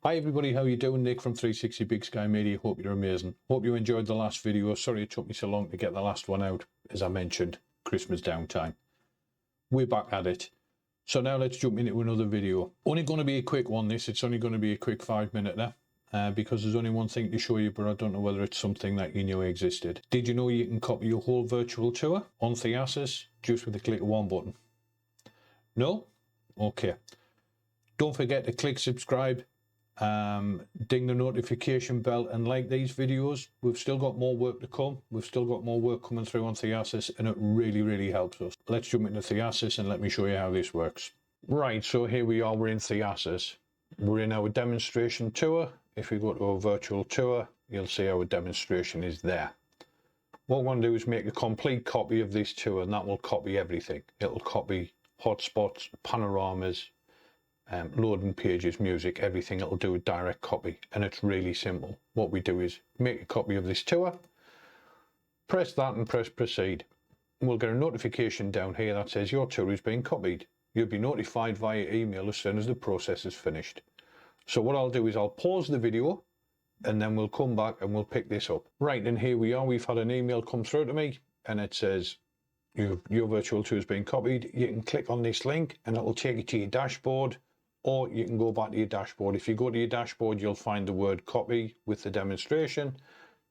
Hi everybody, how you doing? Nick from 360 Big Sky Media. Hope you're amazing. Hope you enjoyed the last video. Sorry it took me so long to get the last one out. As I mentioned, Christmas downtime. We're back at it. So now let's jump into another video. Only going to be a quick one this. It's only going to be a quick 5-minute because there's only one thing to show you, but I don't know whether it's something that you knew existed. Did you know you can copy your whole virtual tour on Theasys just with a click of one button? No? Okay. Don't forget to click subscribe. Ding the notification bell and like these videos. We've still got more work to come. We've still got more work coming through on Theasys, and it really helps us. Let's jump into Theasys and let me show you how this works. Right, so here we are, we're in Theasys. We're in our demonstration tour. If we go to our virtual tour, you'll see our demonstration is there. What we're going to do is make a complete copy of this tour, and that will copy everything. It'll copy hotspots, panoramas, loading pages, music, everything. It'll do a direct copy, and it's really simple. What we do is make a copy of this tour, press that and press proceed. We'll get a notification down here that says your tour is being copied. You'll be notified via email as soon as the process is finished. So what I'll do is I'll pause the video and then we'll come back and we'll pick this up. Right, and here we are. We've had an email come through to me and it says your virtual tour is being copied. You can click on this link and it will take you to your dashboard, or you can go back to your dashboard. If you go to your dashboard, you'll find the word copy with the demonstration.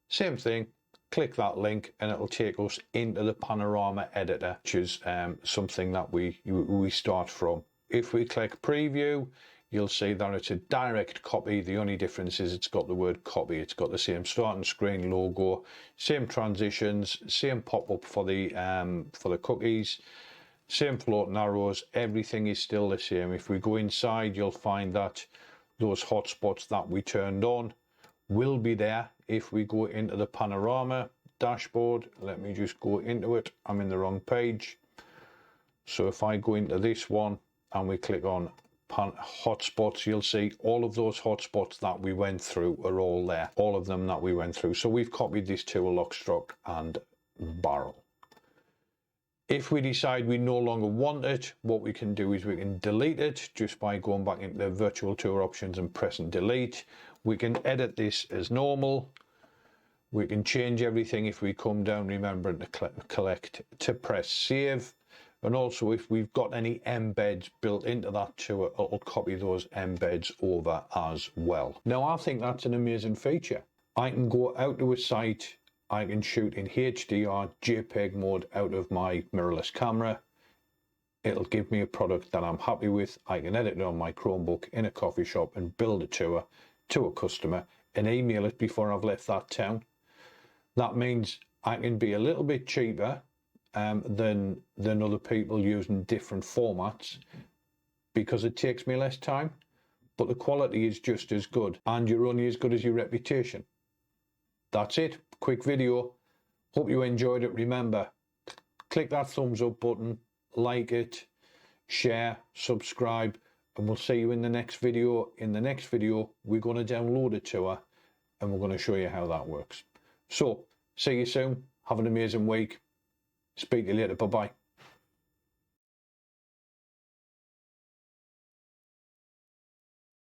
Same thing, click that link and it'll take us into the panorama editor, which is something that we start from. If we click preview, you'll see that it's a direct copy. The only difference is it's got the word copy. It's got the same starting screen logo, same transitions, same pop-up for the cookies, same floating arrows. Everything is still the same. If we go inside, you'll find that those hotspots that we turned on will be there. If we go into the panorama dashboard, let me just go into it. I'm in the wrong page. So if I go into this one and we click on hotspots, you'll see all of those hotspots that we went through are all there. All of them that we went through. So we've copied this to a lock, stock and barrel. If we decide we no longer want it, what we can do is we can delete it just by going back into the virtual tour options and pressing delete. We can edit this as normal. We can change everything if we come down, remember to press save. And also if we've got any embeds built into that tour, it'll copy those embeds over as well. Now I think that's an amazing feature. I can go out to a site, I can shoot in HDR, JPEG mode out of my mirrorless camera. It'll give me a product that I'm happy with. I can edit it on my Chromebook in a coffee shop and build a tour to a customer and email it before I've left that town. That means I can be a little bit cheaper than other people using different formats because it takes me less time, but the quality is just as good and you're only as good as your reputation. That's it. Quick video. Hope you enjoyed it. Remember, click that thumbs up button, like it, share, subscribe, and we'll see you in the next video. In the next video, we're going to download a tour and we're going to show you how that works. So, see you soon. Have an amazing week. Speak to you later. Bye-bye.